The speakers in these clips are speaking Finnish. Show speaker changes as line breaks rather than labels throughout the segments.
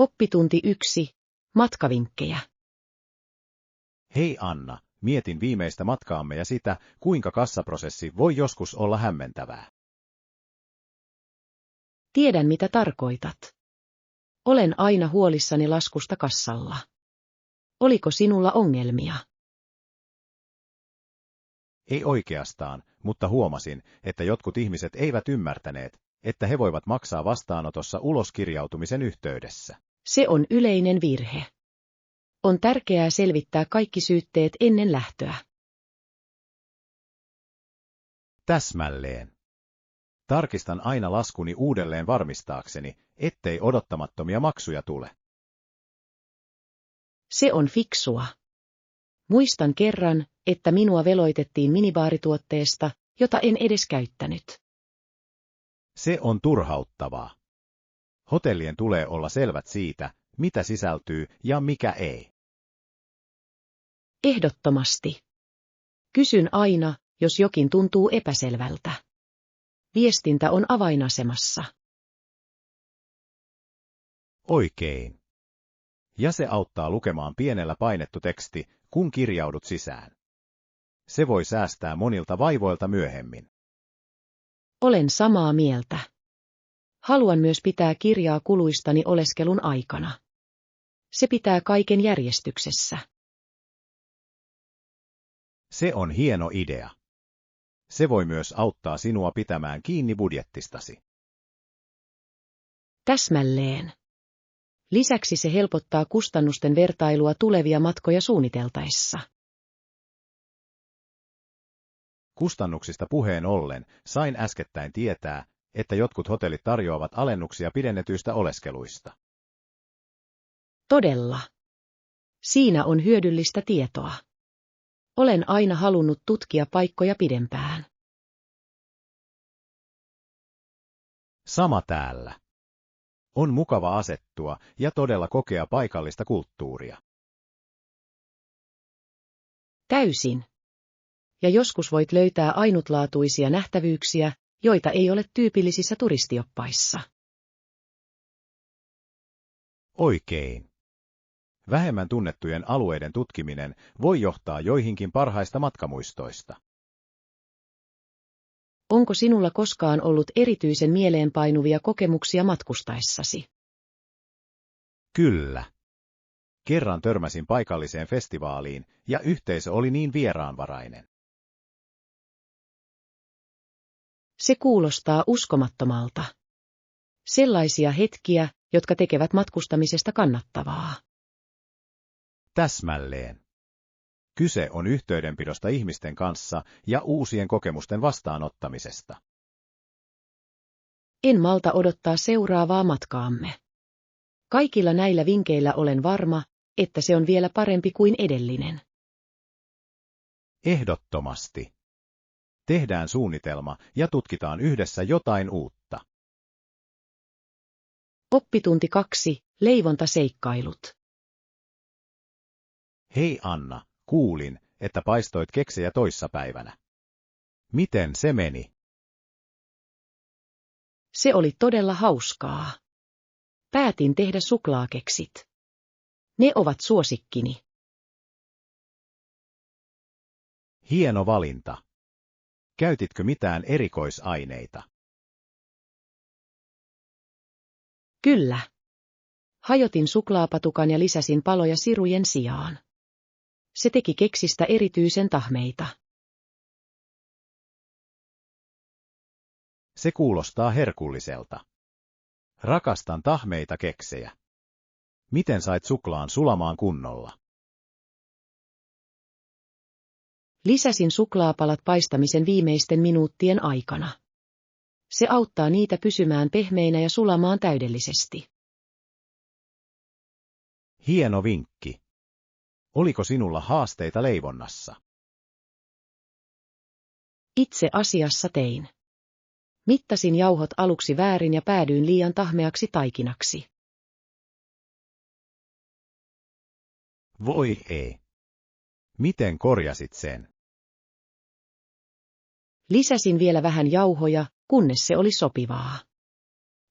Oppitunti 1. Matkavinkkejä.
Hei Anna, mietin viimeistä matkaamme ja sitä, kuinka kassaprosessi voi joskus olla hämmentävää.
Tiedän mitä tarkoitat. Olen aina huolissani laskusta kassalla. Oliko sinulla ongelmia?
Ei oikeastaan, mutta huomasin, että jotkut ihmiset eivät ymmärtäneet, että he voivat maksaa vastaanotossa uloskirjautumisen yhteydessä.
Se on yleinen virhe. On tärkeää selvittää kaikki syytteet ennen lähtöä.
Täsmälleen. Tarkistan aina laskuni uudelleen varmistaakseni, ettei odottamattomia maksuja tule.
Se on fiksua. Muistan kerran, että minua veloitettiin minibaarituotteesta, jota en edes käyttänyt.
Se on turhauttavaa. Hotellien tulee olla selvät siitä, mitä sisältyy ja mikä ei.
Ehdottomasti. Kysyn aina, jos jokin tuntuu epäselvältä. Viestintä on avainasemassa.
Oikein. Ja se auttaa lukemaan pienellä painettu teksti, kun kirjaudut sisään. Se voi säästää monilta vaivoilta myöhemmin.
Olen samaa mieltä. Haluan myös pitää kirjaa kuluistani oleskelun aikana. Se pitää kaiken järjestyksessä.
Se on hieno idea. Se voi myös auttaa sinua pitämään kiinni budjettistasi.
Täsmälleen. Lisäksi se helpottaa kustannusten vertailua tulevia matkoja suunniteltaessa.
Kustannuksista puheen ollen sain äskettäin tietää, että jotkut hotellit tarjoavat alennuksia pidennetyistä oleskeluista.
Todella. Siinä on hyödyllistä tietoa. Olen aina halunnut tutkia paikkoja pidempään.
Sama täällä. On mukava asettua ja todella kokea paikallista kulttuuria.
Täysin. Ja joskus voit löytää ainutlaatuisia nähtävyyksiä, joita ei ole tyypillisissä turistioppaissa.
Oikein. Vähemmän tunnettujen alueiden tutkiminen voi johtaa joihinkin parhaista matkamuistoista.
Onko sinulla koskaan ollut erityisen mieleenpainuvia kokemuksia matkustaessasi?
Kyllä. Kerran törmäsin paikalliseen festivaaliin ja yhteisö oli niin vieraanvarainen.
Se kuulostaa uskomattomalta. Sellaisia hetkiä, jotka tekevät matkustamisesta kannattavaa.
Täsmälleen. Kyse on yhteydenpidosta ihmisten kanssa ja uusien kokemusten vastaanottamisesta.
En malta odottaa seuraavaa matkaamme. Kaikilla näillä vinkeillä olen varma, että se on vielä parempi kuin edellinen.
Ehdottomasti. Tehdään suunnitelma ja tutkitaan yhdessä jotain uutta.
Oppitunti 2. Leivontaseikkailut.
Hei Anna, kuulin, että paistoit keksejä toissapäivänä. Miten se meni?
Se oli todella hauskaa. Päätin tehdä suklaakeksit. Ne ovat suosikkini.
Hieno valinta. Käytitkö mitään erikoisaineita?
Kyllä. Hajotin suklaapatukan ja lisäsin paloja sirujen sijaan. Se teki keksistä erityisen tahmeita.
Se kuulostaa herkulliselta. Rakastan tahmeita keksejä. Miten sait suklaan sulamaan kunnolla?
Lisäsin suklaapalat paistamisen viimeisten minuuttien aikana. Se auttaa niitä pysymään pehmeinä ja sulamaan täydellisesti.
Hieno vinkki. Oliko sinulla haasteita leivonnassa?
Itse asiassa tein. Mittasin jauhot aluksi väärin ja päädyin liian tahmeaksi taikinaksi.
Voi ei. Miten korjasit sen?
Lisäsin vielä vähän jauhoja, kunnes se oli sopivaa.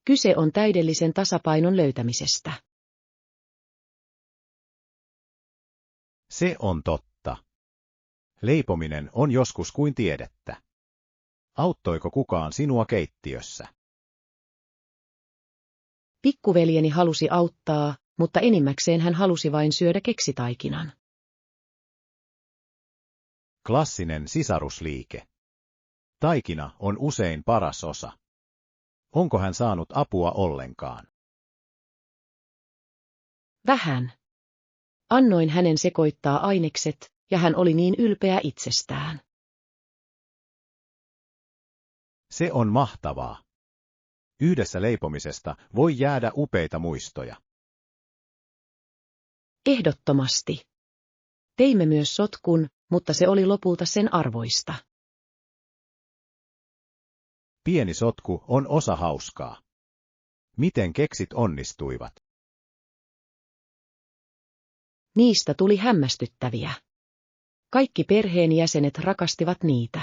Kyse on täydellisen tasapainon löytämisestä.
Se on totta. Leipominen on joskus kuin tiedettä. Auttoiko kukaan sinua keittiössä?
Pikkuveljeni halusi auttaa, mutta enimmäkseen hän halusi vain syödä keksitaikinan.
Klassinen sisarusliike. Taikina on usein paras osa. Onko hän saanut apua ollenkaan?
Vähän. Annoin hänen sekoittaa ainekset, ja hän oli niin ylpeä itsestään.
Se on mahtavaa. Yhdessä leipomisesta voi jäädä upeita muistoja.
Ehdottomasti. Teimme myös sotkun, mutta se oli lopulta sen arvoista.
Pieni sotku on osa hauskaa. Miten keksit onnistuivat?
Niistä tuli hämmästyttäviä. Kaikki perheenjäsenet rakastivat niitä.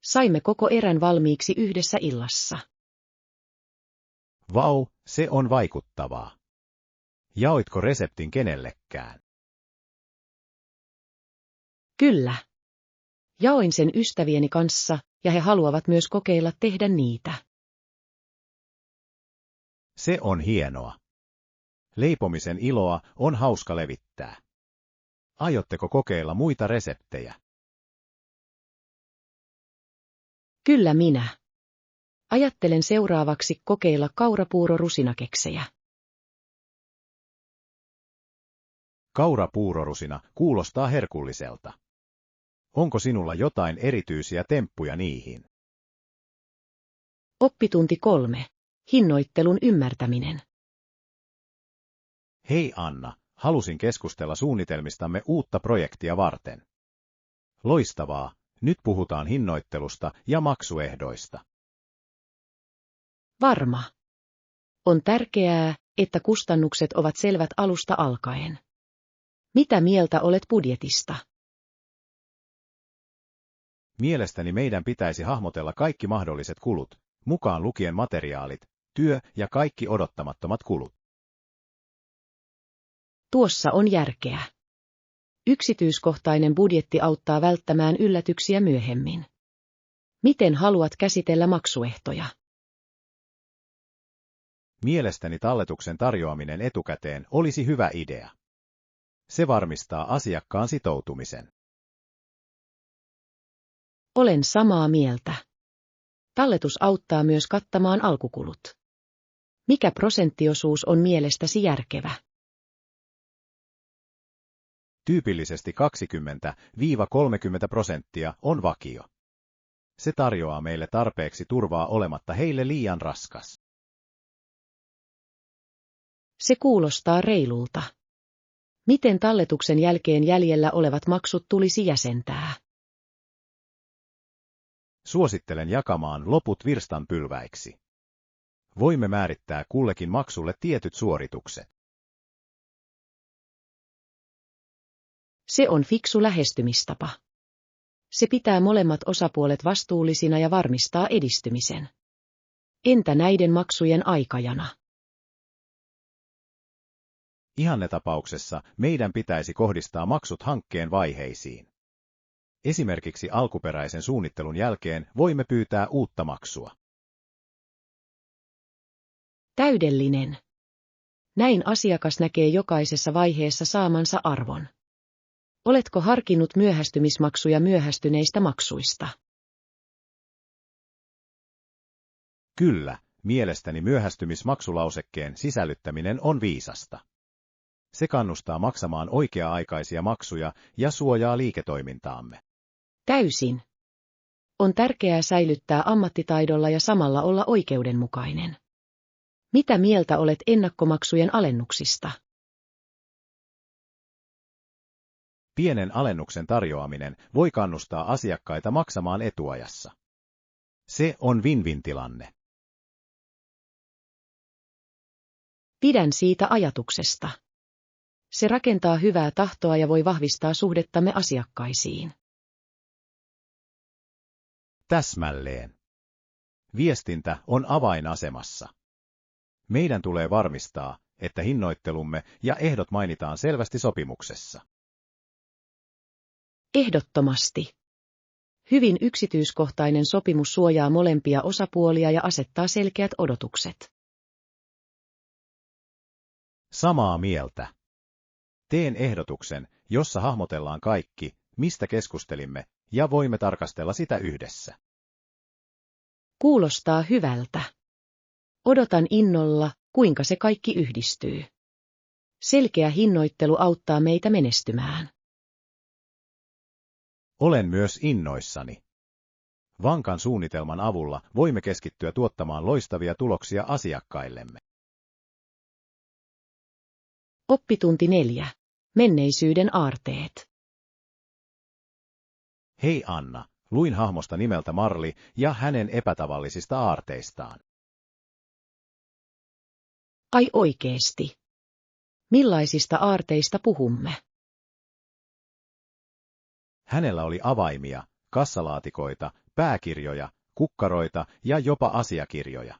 Saimme koko erän valmiiksi yhdessä illassa.
Vau, se on vaikuttavaa. Jaoitko reseptin kenellekään?
Kyllä. Jaoin sen ystävieni kanssa, ja he haluavat myös kokeilla tehdä niitä.
Se on hienoa. Leipomisen iloa on hauska levittää. Aiotteko kokeilla muita reseptejä?
Kyllä minä. Ajattelen seuraavaksi kokeilla kaurapuurorusinakeksejä.
Kaurapuurorusina kuulostaa herkulliselta. Onko sinulla jotain erityisiä temppuja niihin?
Oppitunti 3. Hinnoittelun ymmärtäminen.
Hei Anna, halusin keskustella suunnitelmistamme uutta projektia varten. Loistavaa, nyt puhutaan hinnoittelusta ja maksuehdoista.
Varma. On tärkeää, että kustannukset ovat selvät alusta alkaen. Mitä mieltä olet budjetista?
Mielestäni meidän pitäisi hahmotella kaikki mahdolliset kulut, mukaan lukien materiaalit, työ ja kaikki odottamattomat kulut.
Tuossa on järkeä. Yksityiskohtainen budjetti auttaa välttämään yllätyksiä myöhemmin. Miten haluat käsitellä maksuehtoja?
Mielestäni talletuksen tarjoaminen etukäteen olisi hyvä idea. Se varmistaa asiakkaan sitoutumisen.
Olen samaa mieltä. Talletus auttaa myös kattamaan alkukulut. Mikä prosenttiosuus on mielestäsi järkevä?
Tyypillisesti 20–30% on vakio. Se tarjoaa meille tarpeeksi turvaa olematta heille liian raskas.
Se kuulostaa reilulta. Miten talletuksen jälkeen jäljellä olevat maksut tulisi jäsentää?
Suosittelen jakamaan loput virstanpylväiksi. Voimme määrittää kullekin maksulle tietyt suoritukset.
Se on fiksu lähestymistapa. Se pitää molemmat osapuolet vastuullisina ja varmistaa edistymisen. Entä näiden maksujen aikajana?
Ihannetapauksessa meidän pitäisi kohdistaa maksut hankkeen vaiheisiin. Esimerkiksi alkuperäisen suunnittelun jälkeen voimme pyytää uutta maksua.
Täydellinen. Näin asiakas näkee jokaisessa vaiheessa saamansa arvon. Oletko harkinnut myöhästymismaksuja myöhästyneistä maksuista?
Kyllä, mielestäni myöhästymismaksulausekkeen sisällyttäminen on viisasta. Se kannustaa maksamaan oikea-aikaisia maksuja ja suojaa liiketoimintaamme.
Täysin. On tärkeää säilyttää ammattitaidolla ja samalla olla oikeudenmukainen. Mitä mieltä olet ennakkomaksujen alennuksista?
Pienen alennuksen tarjoaminen voi kannustaa asiakkaita maksamaan etuajassa. Se on win-win-tilanne.
Pidän siitä ajatuksesta. Se rakentaa hyvää tahtoa ja voi vahvistaa suhdettamme asiakkaisiin.
Täsmälleen. Viestintä on avainasemassa. Meidän tulee varmistaa, että hinnoittelumme ja ehdot mainitaan selvästi sopimuksessa.
Ehdottomasti. Hyvin yksityiskohtainen sopimus suojaa molempia osapuolia ja asettaa selkeät odotukset.
Samaa mieltä. Teen ehdotuksen, jossa hahmotellaan kaikki, mistä keskustelimme, ja voimme tarkastella sitä yhdessä.
Kuulostaa hyvältä. Odotan innolla, kuinka se kaikki yhdistyy. Selkeä hinnoittelu auttaa meitä menestymään.
Olen myös innoissani. Vankan suunnitelman avulla voimme keskittyä tuottamaan loistavia tuloksia asiakkaillemme.
Oppitunti 4. Menneisyyden aarteet.
Hei Anna, luin hahmosta nimeltä Marli ja hänen epätavallisista aarteistaan.
Ai oikeesti. Millaisista aarteista puhumme?
Hänellä oli avaimia, kassalaatikoita, pääkirjoja, kukkaroita ja jopa asiakirjoja.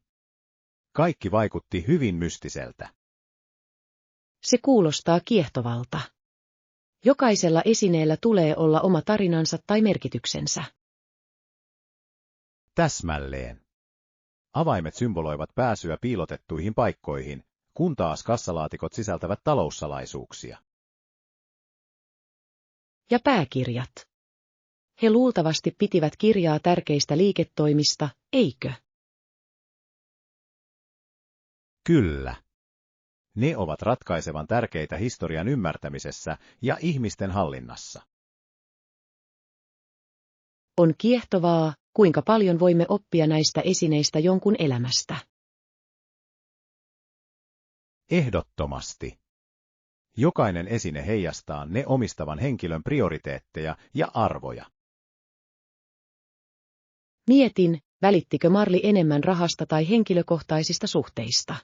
Kaikki vaikutti hyvin mystiseltä.
Se kuulostaa kiehtovalta. Jokaisella esineellä tulee olla oma tarinansa tai merkityksensä.
Täsmälleen. Avaimet symboloivat pääsyä piilotettuihin paikkoihin, kun taas kassalaatikot sisältävät taloussalaisuuksia.
Ja pääkirjat. He luultavasti pitivät kirjaa tärkeistä liiketoimista, eikö?
Kyllä. Ne ovat ratkaisevan tärkeitä historian ymmärtämisessä ja ihmisten hallinnassa.
On kiehtovaa, kuinka paljon voimme oppia näistä esineistä jonkun elämästä.
Ehdottomasti. Jokainen esine heijastaa ne omistavan henkilön prioriteetteja ja arvoja.
Mietin, välittikö Marli enemmän rahasta tai henkilökohtaisista suhteista.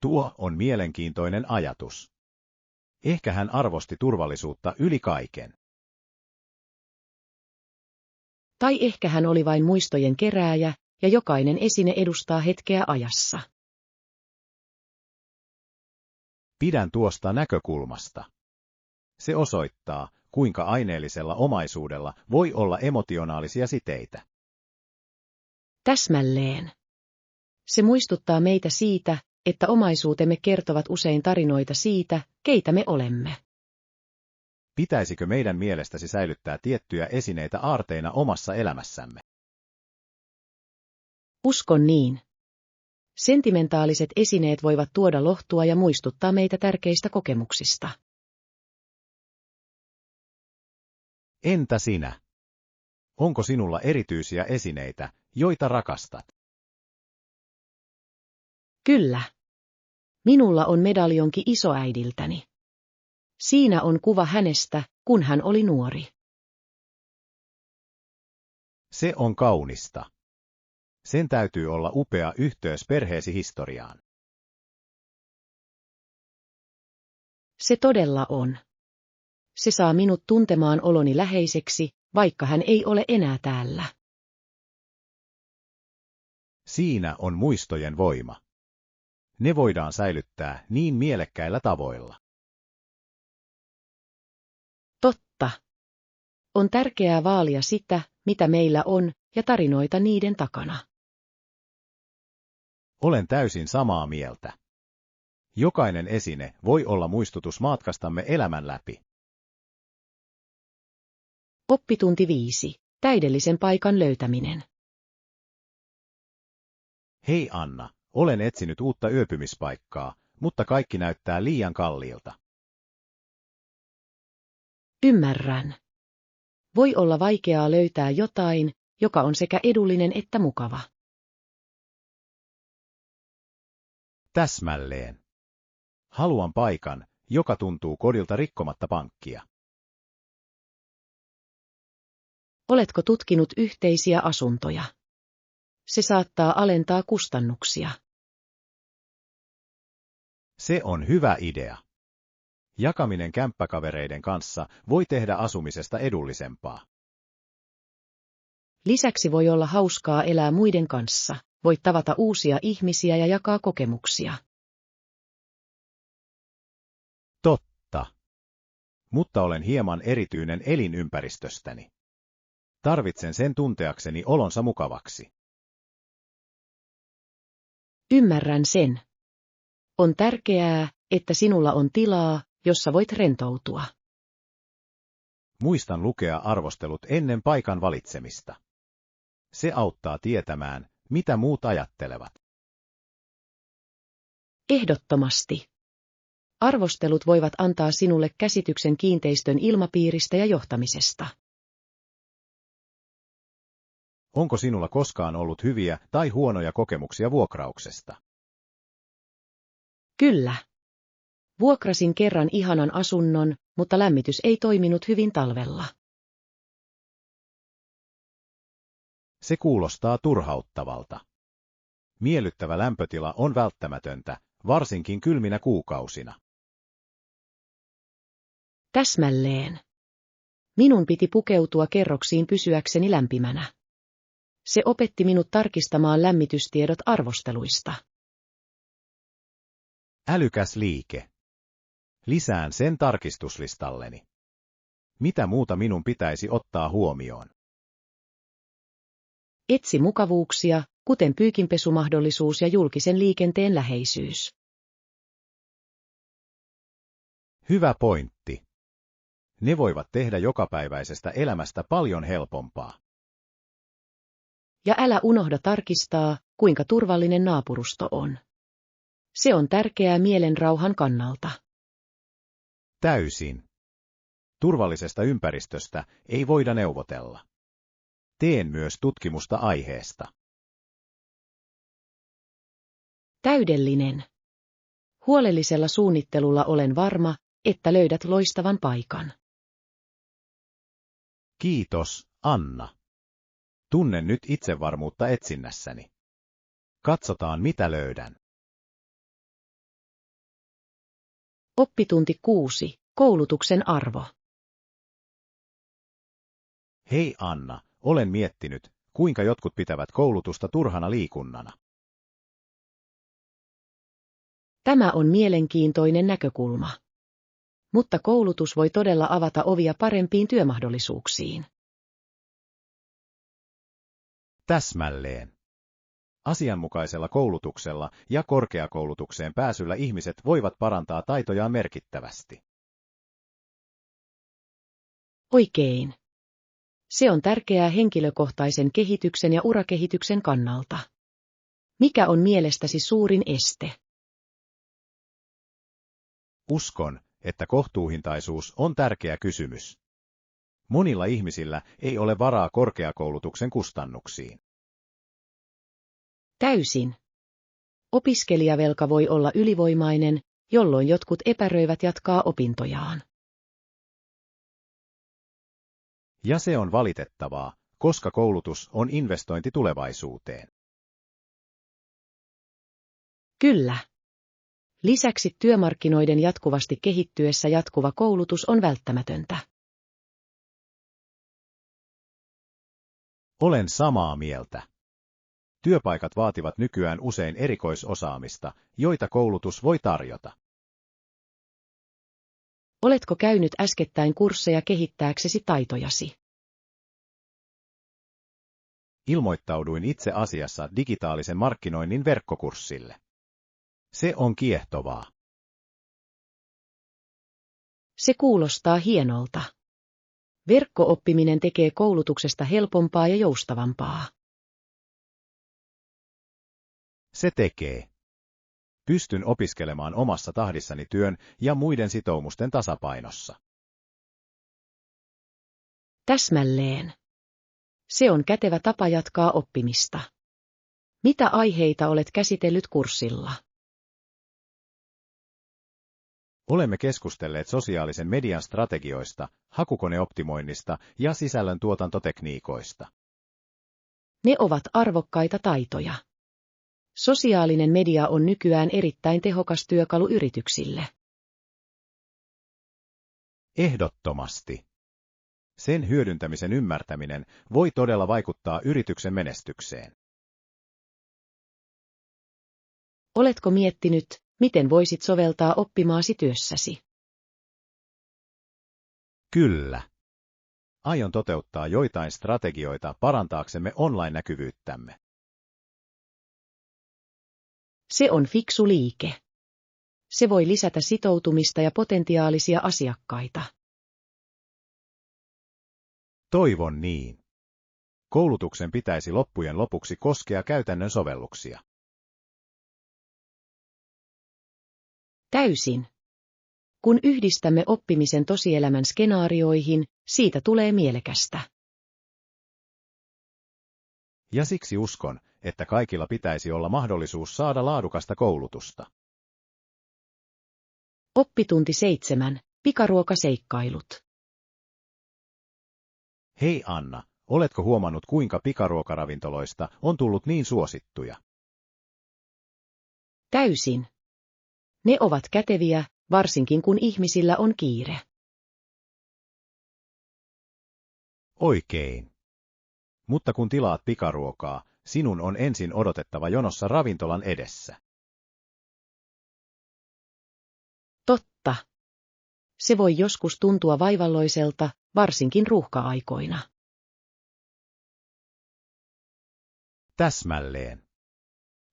Tuo on mielenkiintoinen ajatus. Ehkä hän arvosti turvallisuutta yli kaiken.
Tai ehkä hän oli vain muistojen kerääjä, ja jokainen esine edustaa hetkeä ajassa.
Pidän tuosta näkökulmasta. Se osoittaa, kuinka aineellisella omaisuudella voi olla emotionaalisia siteitä.
Täsmälleen. Se muistuttaa meitä siitä, että omaisuutemme kertovat usein tarinoita siitä, keitä me olemme.
Pitäisikö meidän mielestäsi säilyttää tiettyjä esineitä aarteina omassa elämässämme?
Uskon niin. Sentimentaaliset esineet voivat tuoda lohtua ja muistuttaa meitä tärkeistä kokemuksista.
Entä sinä? Onko sinulla erityisiä esineitä, joita rakastat?
Kyllä. Minulla on medaljonki isoäidiltäni. Siinä on kuva hänestä, kun hän oli nuori.
Se on kaunista. Sen täytyy olla upea yhteys perheesi historiaan.
Se todella on. Se saa minut tuntemaan oloni läheiseksi, vaikka hän ei ole enää täällä.
Siinä on muistojen voima. Ne voidaan säilyttää niin mielekkäillä tavoilla.
Totta. On tärkeää vaalia sitä, mitä meillä on, ja tarinoita niiden takana.
Olen täysin samaa mieltä. Jokainen esine voi olla muistutus matkastamme elämän läpi.
Oppitunti 5. Täydellisen paikan löytäminen.
Hei Anna, olen etsinyt uutta yöpymispaikkaa, mutta kaikki näyttää liian kalliilta.
Ymmärrän. Voi olla vaikeaa löytää jotain, joka on sekä edullinen että mukava.
Täsmälleen. Haluan paikan, joka tuntuu kodilta rikkomatta pankkia.
Oletko tutkinut yhteisiä asuntoja? Se saattaa alentaa kustannuksia.
Se on hyvä idea. Jakaminen kämppäkavereiden kanssa voi tehdä asumisesta edullisempaa.
Lisäksi voi olla hauskaa elää muiden kanssa, voit tavata uusia ihmisiä ja jakaa kokemuksia.
Totta. mutta olen hieman erityinen elinympäristöstäni. Tarvitsen sen tunteakseni olonsa mukavaksi.
Ymmärrän sen. On tärkeää, että sinulla on tilaa, jossa voit rentoutua.
Muistan lukea arvostelut ennen paikan valitsemista. Se auttaa tietämään, mitä muut ajattelevat.
Ehdottomasti. Arvostelut voivat antaa sinulle käsityksen kiinteistön ilmapiiristä ja johtamisesta.
Onko sinulla koskaan ollut hyviä tai huonoja kokemuksia vuokrauksesta?
Kyllä. Vuokrasin kerran ihanan asunnon, mutta lämmitys ei toiminut hyvin talvella.
Se kuulostaa turhauttavalta. Miellyttävä lämpötila on välttämätöntä, varsinkin kylminä kuukausina.
Täsmälleen. Minun piti pukeutua kerroksiin pysyäkseni lämpimänä. Se opetti minut tarkistamaan lämmitystiedot arvosteluista.
Älykäs liike. Lisään sen tarkistuslistalleni. Mitä muuta minun pitäisi ottaa huomioon?
Etsi mukavuuksia, kuten pyykinpesumahdollisuus ja julkisen liikenteen läheisyys.
Hyvä pointti. Ne voivat tehdä jokapäiväisestä elämästä paljon helpompaa.
Ja älä unohda tarkistaa, kuinka turvallinen naapurusto on. Se on tärkeää mielenrauhan kannalta.
Täysin. Turvallisesta ympäristöstä ei voida neuvotella. Teen myös tutkimusta aiheesta.
Täydellinen. Huolellisella suunnittelulla olen varma, että löydät loistavan paikan.
Kiitos, Anna. Tunnen nyt itsevarmuutta etsinnässäni. Katsotaan, mitä löydän.
Oppitunti 6. Koulutuksen arvo.
Hei Anna, olen miettinyt, kuinka jotkut pitävät koulutusta turhana liikunnana.
Tämä on mielenkiintoinen näkökulma. Mutta koulutus voi todella avata ovia parempiin työmahdollisuuksiin.
Täsmälleen. Asianmukaisella koulutuksella ja korkeakoulutukseen pääsyllä ihmiset voivat parantaa taitojaan merkittävästi.
Oikein. Se on tärkeää henkilökohtaisen kehityksen ja urakehityksen kannalta. Mikä on mielestäsi suurin este?
Uskon, että kohtuuhintaisuus on tärkeä kysymys. Monilla ihmisillä ei ole varaa korkeakoulutuksen kustannuksiin.
Täysin. Opiskelijavelka voi olla ylivoimainen, jolloin jotkut epäröivät jatkaa opintojaan.
Ja se on valitettavaa, koska koulutus on investointi tulevaisuuteen.
Kyllä. Lisäksi työmarkkinoiden jatkuvasti kehittyessä jatkuva koulutus on välttämätöntä.
Olen samaa mieltä. Työpaikat vaativat nykyään usein erikoisosaamista, joita koulutus voi tarjota.
Oletko käynyt äskettäin kursseja kehittääksesi taitojasi?
Ilmoittauduin itse asiassa digitaalisen markkinoinnin verkkokurssille. Se on kiehtovaa.
Se kuulostaa hienolta. Verkko-oppiminen tekee koulutuksesta helpompaa ja joustavampaa.
Se tekee. Pystyn opiskelemaan omassa tahdissani työn ja muiden sitoumusten tasapainossa.
Täsmälleen. Se on kätevä tapa jatkaa oppimista. Mitä aiheita olet käsitellyt kurssilla?
Olemme keskustelleet sosiaalisen median strategioista, hakukoneoptimoinnista ja sisällön tuotantotekniikoista.
Ne ovat arvokkaita taitoja. Sosiaalinen media on nykyään erittäin tehokas työkalu yrityksille.
Ehdottomasti. Sen hyödyntämisen ymmärtäminen voi todella vaikuttaa yrityksen menestykseen.
Oletko miettinyt, miten voisit soveltaa oppimaasi työssäsi?
Kyllä. Aion toteuttaa joitain strategioita parantaaksemme online-näkyvyyttämme.
Se on fiksu liike. Se voi lisätä sitoutumista ja potentiaalisia asiakkaita.
Toivon niin. Koulutuksen pitäisi loppujen lopuksi koskea käytännön sovelluksia.
Täysin. Kun yhdistämme oppimisen tosielämän skenaarioihin, siitä tulee mielekästä.
Ja siksi uskon, että kaikilla pitäisi olla mahdollisuus saada laadukasta koulutusta.
Oppitunti 7. Pikaruokaseikkailut.
Hei Anna, oletko huomannut kuinka pikaruokaravintoloista on tullut niin suosittuja?
Täysin. Ne ovat käteviä, varsinkin kun ihmisillä on kiire.
Oikein. Mutta kun tilaat pikaruokaa, sinun on ensin odotettava jonossa ravintolan edessä.
Totta. Se voi joskus tuntua vaivalloiselta, varsinkin ruuhka-aikoina.
Täsmälleen.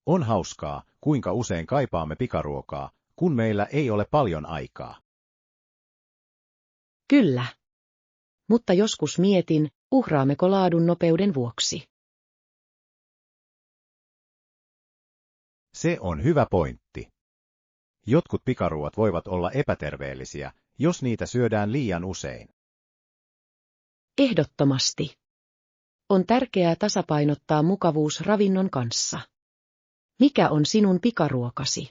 On hauskaa, kuinka usein kaipaamme pikaruokaa, kun meillä ei ole paljon aikaa.
Kyllä. Mutta joskus mietin, uhraammeko laadun nopeuden vuoksi.
Se on hyvä pointti. Jotkut pikaruot voivat olla epäterveellisiä, jos niitä syödään liian usein.
Ehdottomasti. On tärkeää tasapainottaa mukavuus ravinnon kanssa. Mikä on sinun pikaruokasi?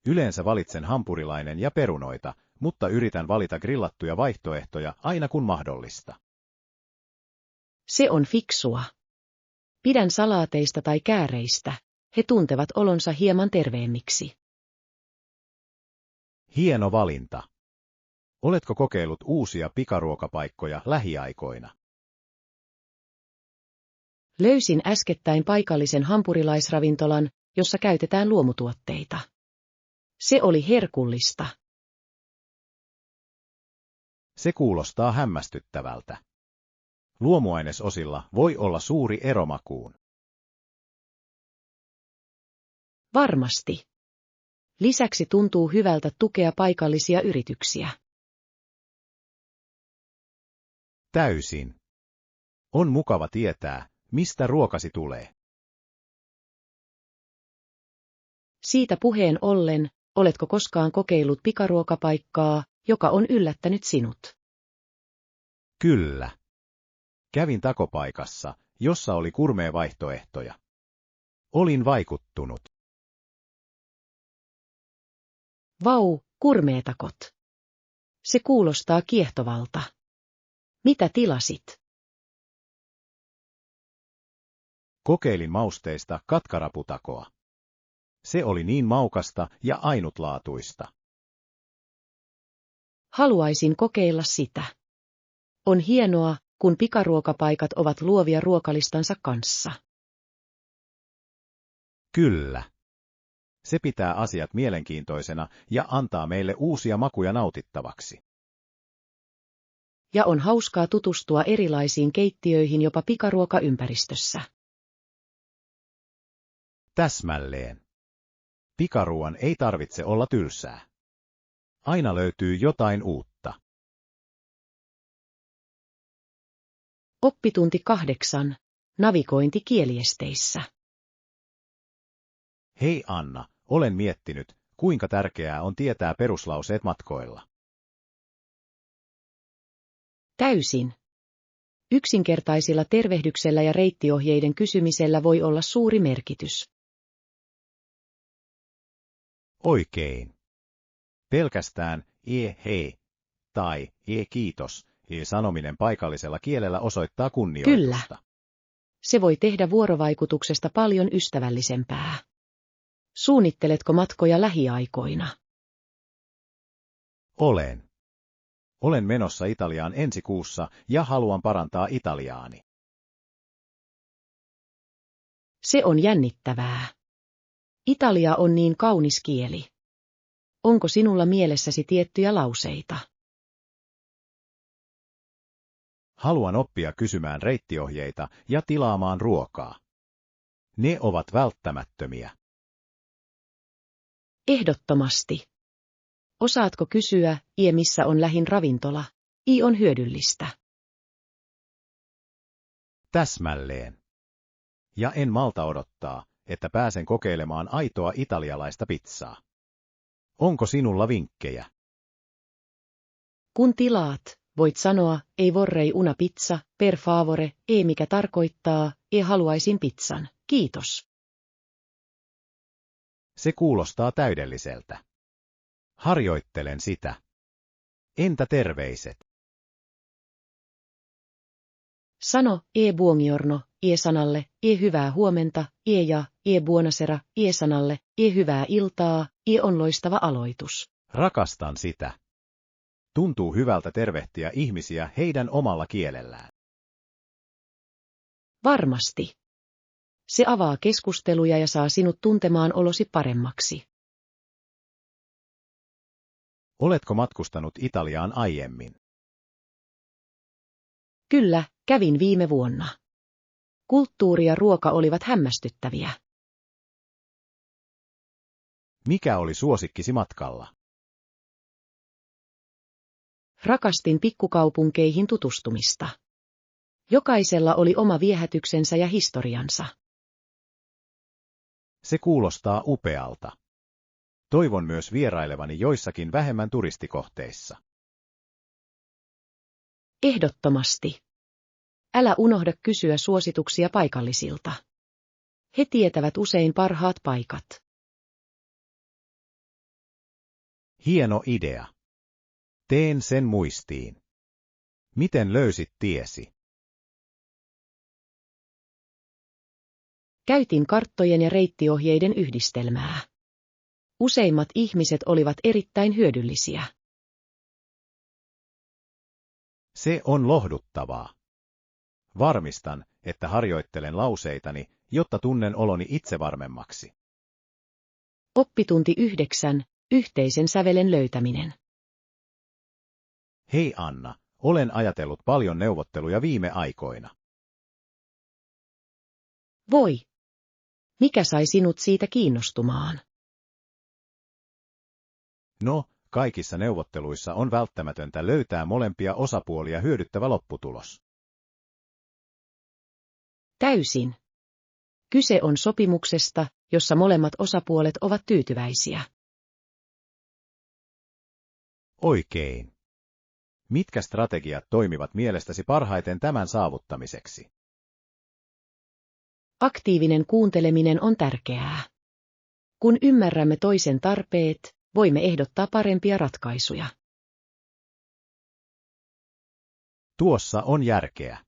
Yleensä valitsen hampurilainen ja perunoita, mutta yritän valita grillattuja vaihtoehtoja aina kun mahdollista.
Se on fiksua. Pidän salaateista tai kääreistä. He tuntevat olonsa hieman terveemmiksi.
Hieno valinta. Oletko kokeillut uusia pikaruokapaikkoja lähiaikoina?
Löysin äskettäin paikallisen hampurilaisravintolan, jossa käytetään luomutuotteita. Se oli herkullista.
Se kuulostaa hämmästyttävältä. Luomuainesosilla voi olla suuri ero makuun.
Varmasti. Lisäksi tuntuu hyvältä tukea paikallisia yrityksiä.
Täysin. On mukava tietää, mistä ruokasi tulee.
Siitä puheen ollen, oletko koskaan kokeillut pikaruokapaikkaa, joka on yllättänyt sinut?
Kyllä. Kävin takopaikassa, jossa oli gourmet-vaihtoehtoja. Olin vaikuttunut.
Vau, gourmetakot. Se kuulostaa kiehtovalta. Mitä tilasit?
Kokeilin mausteista katkaraputakoa. Se oli niin maukasta ja ainutlaatuista.
Haluaisin kokeilla sitä. On hienoa, kun pikaruokapaikat ovat luovia ruokalistansa kanssa.
Kyllä. Se pitää asiat mielenkiintoisena ja antaa meille uusia makuja nautittavaksi.
Ja on hauskaa tutustua erilaisiin keittiöihin jopa pikaruokaympäristössä.
Täsmälleen. Pikaruoan ei tarvitse olla tylsää. Aina löytyy jotain uutta.
Oppitunti 8. Navigointi kieliesteissä.
Hei Anna, olen miettinyt, kuinka tärkeää on tietää peruslauseet matkoilla.
Täysin. Yksinkertaisilla tervehdyksellä ja reittiohjeiden kysymisellä voi olla suuri merkitys.
Oikein. Pelkästään hei tai kiitos sanominen paikallisella kielellä osoittaa kunnioitusta.
Kyllä. Se voi tehdä vuorovaikutuksesta paljon ystävällisempää. Suunnitteletko matkoja lähiaikoina?
Olen menossa Italiaan ensi kuussa ja haluan parantaa italiaani.
Se on jännittävää. Italia on niin kaunis kieli. Onko sinulla mielessäsi tiettyjä lauseita?
Haluan oppia kysymään reittiohjeita ja tilaamaan ruokaa. Ne ovat välttämättömiä.
Ehdottomasti. Osaatko kysyä, missä on lähin ravintola? On hyödyllistä.
Täsmälleen. Ja en malta odottaa, että pääsen kokeilemaan aitoa italialaista pizzaa. Onko sinulla vinkkejä?
Kun tilaat, voit sanoa, ei vorrei una pizza, per favore, mikä tarkoittaa, haluaisin pizzan, kiitos.
Se kuulostaa täydelliseltä. Harjoittelen sitä. Entä terveiset?
Sano, buongiorno, sanalle, hyvää huomenta, ja, buonasera, sanalle, hyvää iltaa, on loistava aloitus.
Rakastan sitä. Tuntuu hyvältä tervehtiä ihmisiä heidän omalla kielellään.
Varmasti. Se avaa keskusteluja ja saa sinut tuntemaan olosi paremmaksi.
Oletko matkustanut Italiaan aiemmin?
Kyllä, kävin viime vuonna. Kulttuuri ja ruoka olivat hämmästyttäviä.
Mikä oli suosikkisi matkalla?
Rakastin pikkukaupunkeihin tutustumista. Jokaisella oli oma viehätyksensä ja historiansa.
Se kuulostaa upealta. Toivon myös vierailevani joissakin vähemmän turistikohteissa.
Ehdottomasti. Älä unohda kysyä suosituksia paikallisilta. He tietävät usein parhaat paikat.
Hieno idea. Teen sen muistiin. Miten löysit tiesi?
Käytin karttojen ja reittiohjeiden yhdistelmää. Useimmat ihmiset olivat erittäin hyödyllisiä.
Se on lohduttavaa. Varmistan, että harjoittelen lauseitani, jotta tunnen oloni itsevarmemmaksi.
Oppitunti 9. Yhteisen sävelen löytäminen.
Hei Anna, olen ajatellut paljon neuvotteluja viime aikoina.
Voi. Mikä sai sinut siitä kiinnostumaan?
No, kaikissa neuvotteluissa on välttämätöntä löytää molempia osapuolia hyödyttävä lopputulos.
Täysin. Kyse on sopimuksesta, jossa molemmat osapuolet ovat tyytyväisiä.
Oikein. Mitkä strategiat toimivat mielestäsi parhaiten tämän saavuttamiseksi?
Aktiivinen kuunteleminen on tärkeää. Kun ymmärrämme toisen tarpeet, voimme ehdottaa parempia ratkaisuja.
Tuossa on järkeä.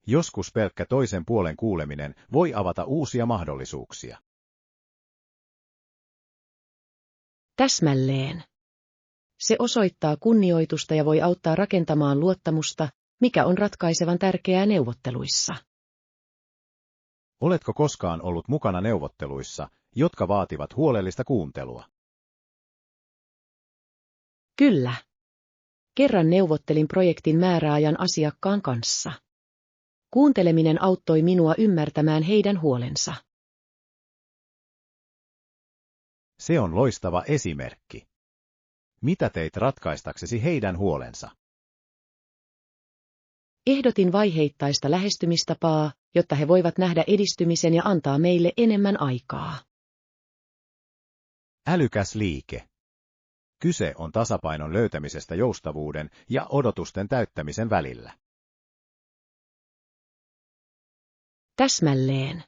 Joskus pelkkä toisen puolen kuuleminen voi avata uusia mahdollisuuksia.
Täsmälleen. Se osoittaa kunnioitusta ja voi auttaa rakentamaan luottamusta, mikä on ratkaisevan tärkeää neuvotteluissa.
Oletko koskaan ollut mukana neuvotteluissa, jotka vaativat huolellista kuuntelua?
Kyllä. Kerran neuvottelin projektin määräajan asiakkaan kanssa. Kuunteleminen auttoi minua ymmärtämään heidän huolensa.
Se on loistava esimerkki. Mitä teit ratkaistaksesi heidän huolensa?
Ehdotin vaiheittaista lähestymistapaa, jotta he voivat nähdä edistymisen ja antaa meille enemmän aikaa.
Älykäs liike. Kyse on tasapainon löytämisestä joustavuuden ja odotusten täyttämisen välillä.
Täsmälleen.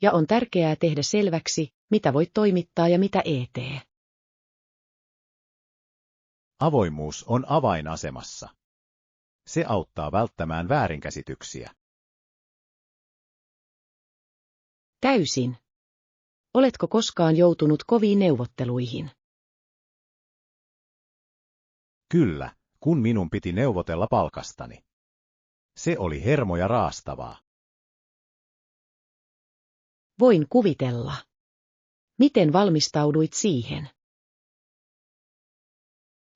Ja on tärkeää tehdä selväksi, mitä voit toimittaa ja mitä et.
Avoimuus on avainasemassa. Se auttaa välttämään väärinkäsityksiä.
Täysin. Oletko koskaan joutunut koviin neuvotteluihin?
Kyllä, kun minun piti neuvotella palkastani. Se oli hermoja raastavaa.
Voin kuvitella. Miten valmistauduit siihen?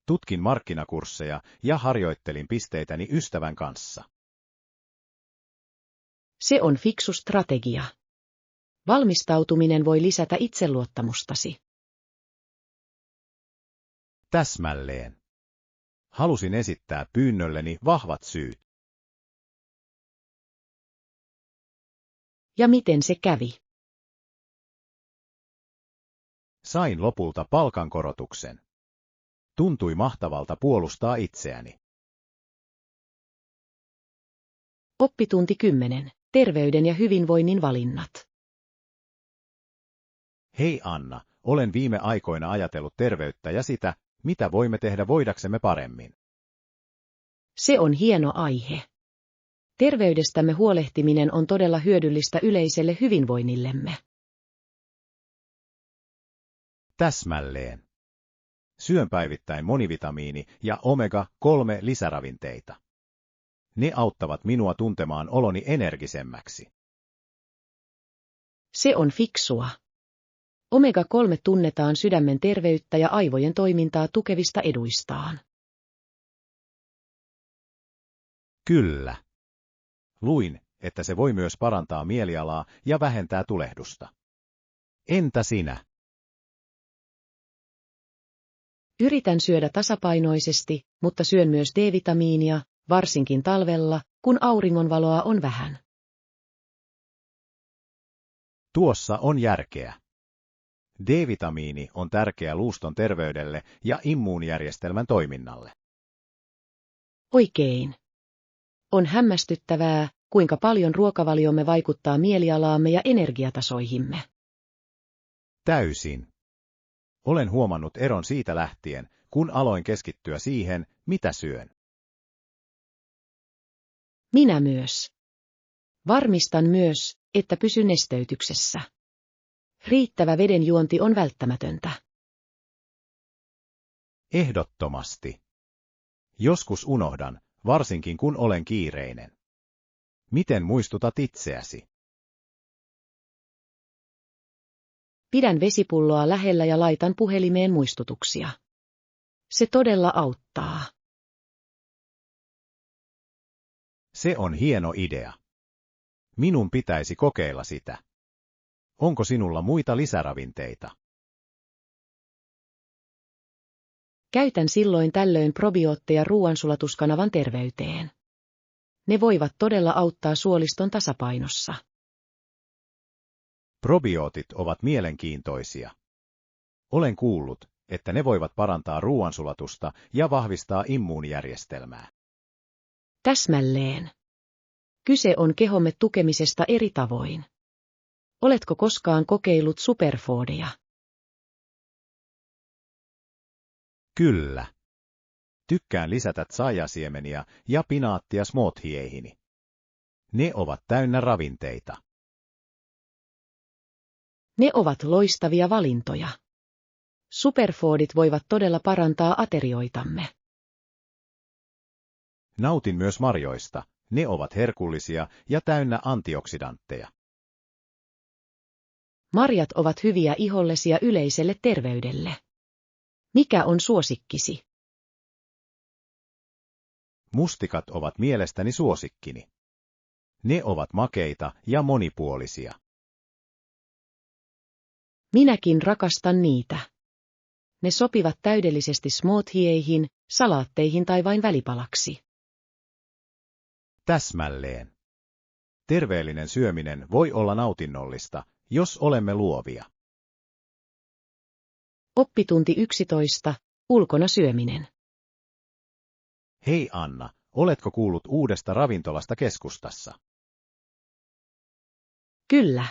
Tutkin markkinakursseja ja harjoittelin pisteitäni ystävän kanssa.
Se on fiksu strategia. Valmistautuminen voi lisätä itseluottamustasi.
Täsmälleen. Halusin esittää pyynnölleni vahvat syyt.
Ja miten se kävi?
Sain lopulta palkankorotuksen. Tuntui mahtavalta puolustaa itseäni.
Oppitunti 10. Terveyden ja hyvinvoinnin valinnat.
Hei Anna, olen viime aikoina ajatellut terveyttä ja sitä, mitä voimme tehdä voidaksemme paremmin.
Se on hieno aihe. Terveydestämme huolehtiminen on todella hyödyllistä yleiselle hyvinvoinnillemme.
Täsmälleen. Syön päivittäin monivitamiini- ja omega-3 lisäravinteita. Ne auttavat minua tuntemaan oloni energisemmäksi.
Se on fiksua. Omega-3 tunnetaan sydämen terveyttä ja aivojen toimintaa tukevista eduistaan.
Kyllä. Luin, että se voi myös parantaa mielialaa ja vähentää tulehdusta. Entä sinä?
Yritän syödä tasapainoisesti, mutta syön myös D-vitamiinia, varsinkin talvella, kun auringonvaloa on vähän.
Tuossa on järkeä. D-vitamiini on tärkeä luuston terveydelle ja immuunijärjestelmän toiminnalle.
Oikein. On hämmästyttävää, kuinka paljon ruokavaliomme vaikuttaa mielialaamme ja energiatasoihimme.
Täysin. Olen huomannut eron siitä lähtien, kun aloin keskittyä siihen, mitä syön.
Minä myös. Varmistan myös, että pysyn nesteytyksessä. Riittävä vedenjuonti on välttämätöntä.
Ehdottomasti. Joskus unohdan, varsinkin kun olen kiireinen. Miten muistutat itseäsi?
Pidän vesipulloa lähellä ja laitan puhelimeen muistutuksia. Se todella auttaa.
Se on hieno idea. Minun pitäisi kokeilla sitä. Onko sinulla muita lisäravinteita?
Käytän silloin tällöin probiootteja ruoansulatuskanavan terveyteen. Ne voivat todella auttaa suoliston tasapainossa.
Probiootit ovat mielenkiintoisia. Olen kuullut, että ne voivat parantaa ruoansulatusta ja vahvistaa immuunijärjestelmää.
Täsmälleen. Kyse on kehomme tukemisesta eri tavoin. Oletko koskaan kokeillut superfoodeja?
Kyllä. Tykkään lisätä tsaiasiemeniä ja pinaattia smoothieihini. Ne ovat täynnä ravinteita.
Ne ovat loistavia valintoja. Superfoodit voivat todella parantaa aterioitamme.
Nautin myös marjoista. Ne ovat herkullisia ja täynnä antioksidantteja.
Marjat ovat hyviä ihollesi ja yleiselle terveydelle. Mikä on suosikkisi?
Mustikat ovat mielestäni suosikkini. Ne ovat makeita ja monipuolisia.
Minäkin rakastan niitä. Ne sopivat täydellisesti smoothieihin, salaatteihin tai vain välipalaksi.
Täsmälleen. Terveellinen syöminen voi olla nautinnollista, jos olemme luovia.
Oppitunti 11. Ulkona syöminen.
Hei Anna, oletko kuullut uudesta ravintolasta keskustassa?
Kyllä.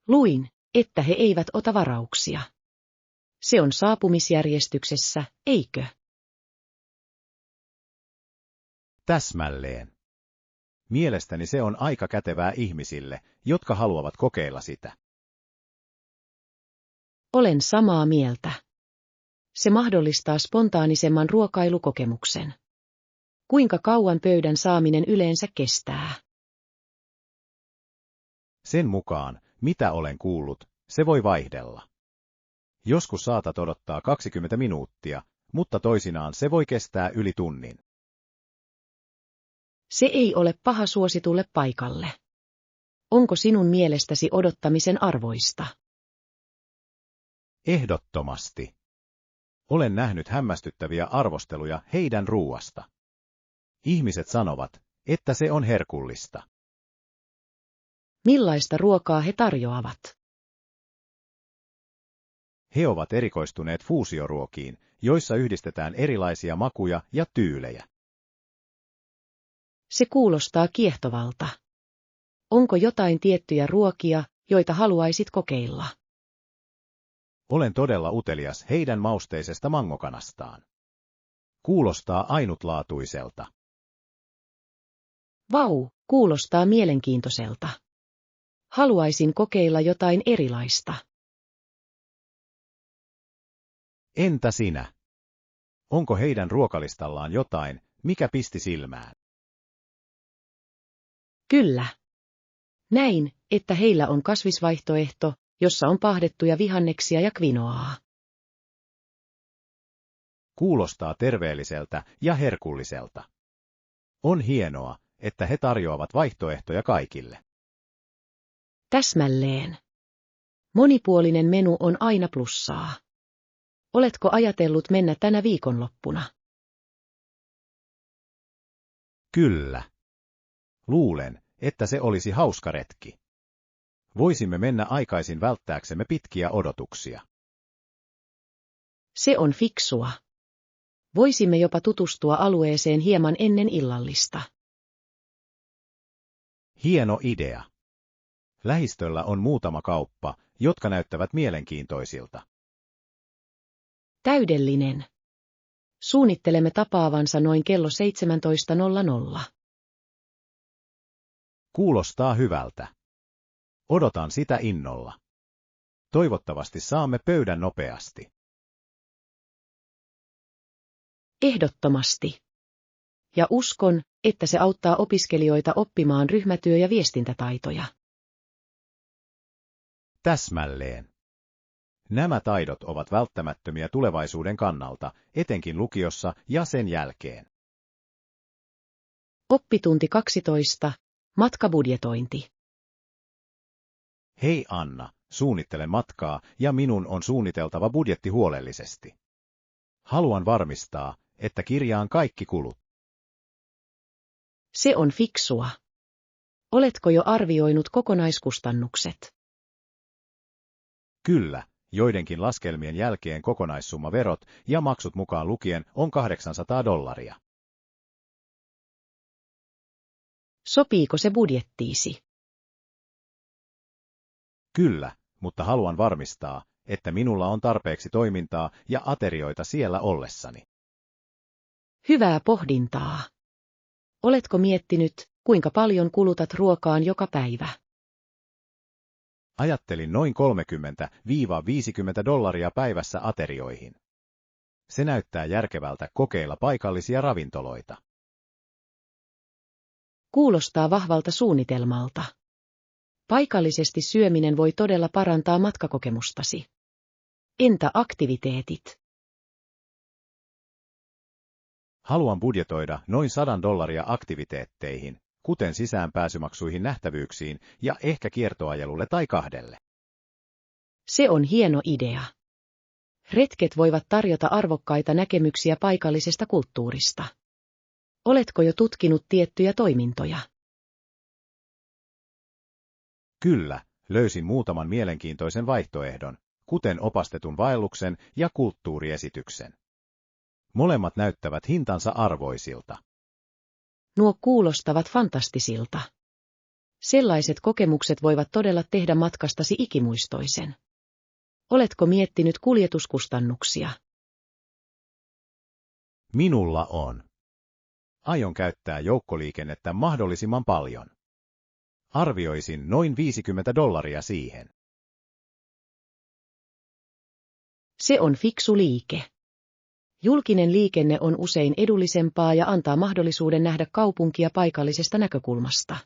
Luin, että he eivät ota varauksia. Se on saapumisjärjestyksessä, eikö?
Täsmälleen. Mielestäni se on aika kätevää ihmisille, jotka haluavat kokeilla sitä.
Olen samaa mieltä. Se mahdollistaa spontaanisemman ruokailukokemuksen. Kuinka kauan pöydän saaminen yleensä kestää?
Sen mukaan, mitä olen kuullut, se voi vaihdella. Joskus saatat odottaa 20 minuuttia, mutta toisinaan se voi kestää yli tunnin.
Se ei ole paha suositulle paikalle. Onko sinun mielestäsi odottamisen arvoista?
Ehdottomasti. Olen nähnyt hämmästyttäviä arvosteluja heidän ruuasta. Ihmiset sanovat, että se on herkullista.
Millaista ruokaa he tarjoavat?
He ovat erikoistuneet fuusioruokiin, joissa yhdistetään erilaisia makuja ja tyylejä.
Se kuulostaa kiehtovalta. Onko jotain tiettyjä ruokia, joita haluaisit kokeilla?
Olen todella utelias heidän mausteisesta mangokanastaan. Kuulostaa ainutlaatuiselta.
Vau, kuulostaa mielenkiintoiselta. Haluaisin kokeilla jotain erilaista.
Entä sinä? Onko heidän ruokalistallaan jotain, mikä pisti silmään?
Kyllä. Näin, että heillä on kasvisvaihtoehto, jossa on pahdettuja vihanneksia ja kvinoaa.
Kuulostaa terveelliseltä ja herkulliselta. On hienoa, että he tarjoavat vaihtoehtoja kaikille.
Täsmälleen. Monipuolinen menu on aina plussaa. Oletko ajatellut mennä tänä viikonloppuna?
Kyllä. Luulen, että se olisi hauska retki. Voisimme mennä aikaisin välttääksemme pitkiä odotuksia.
Se on fiksua. Voisimme jopa tutustua alueeseen hieman ennen illallista.
Hieno idea. Lähistöllä on muutama kauppa, jotka näyttävät mielenkiintoisilta.
Täydellinen. Suunnittelemme tapaavansa noin kello 17:00.
Kuulostaa hyvältä. Odotan sitä innolla. Toivottavasti saamme pöydän nopeasti.
Ehdottomasti. Ja uskon, että se auttaa opiskelijoita oppimaan ryhmätyö- ja viestintätaitoja.
Täsmälleen. Nämä taidot ovat välttämättömiä tulevaisuuden kannalta, etenkin lukiossa ja sen jälkeen.
Oppitunti 12. Matkabudjetointi.
Hei Anna, suunnittelen matkaa ja minun on suunniteltava budjetti huolellisesti. Haluan varmistaa, että kirjaan kaikki kulut.
Se on fiksua. Oletko jo arvioinut kokonaiskustannukset?
Kyllä, joidenkin laskelmien jälkeen kokonaissumma verot ja maksut mukaan lukien on $800.
Sopiiko se budjettiisi?
Kyllä, mutta haluan varmistaa, että minulla on tarpeeksi toimintaa ja aterioita siellä ollessani.
Hyvää pohdintaa. Oletko miettinyt, kuinka paljon kulutat ruokaan joka päivä?
Ajattelin noin $30–50 päivässä aterioihin. Se näyttää järkevältä kokeilla paikallisia ravintoloita.
Kuulostaa vahvalta suunnitelmalta. Paikallisesti syöminen voi todella parantaa matkakokemustasi. Entä aktiviteetit?
Haluan budjetoida noin $100 aktiviteetteihin, kuten sisäänpääsymaksuihin, nähtävyyksiin ja ehkä kiertoajelulle tai 2.
Se on hieno idea. Retket voivat tarjota arvokkaita näkemyksiä paikallisesta kulttuurista. Oletko jo tutkinut tiettyjä toimintoja?
Kyllä, löysin muutaman mielenkiintoisen vaihtoehdon, kuten opastetun vaelluksen ja kulttuuriesityksen. Molemmat näyttävät hintansa arvoisilta.
Nuo kuulostavat fantastisilta. Sellaiset kokemukset voivat todella tehdä matkastasi ikimuistoisen. Oletko miettinyt kuljetuskustannuksia?
Minulla on. Aion käyttää joukkoliikennettä mahdollisimman paljon. Arvioisin noin $50 siihen.
Se on fiksu liike. Julkinen liikenne on usein edullisempaa ja antaa mahdollisuuden nähdä kaupunkia paikallisesta näkökulmasta.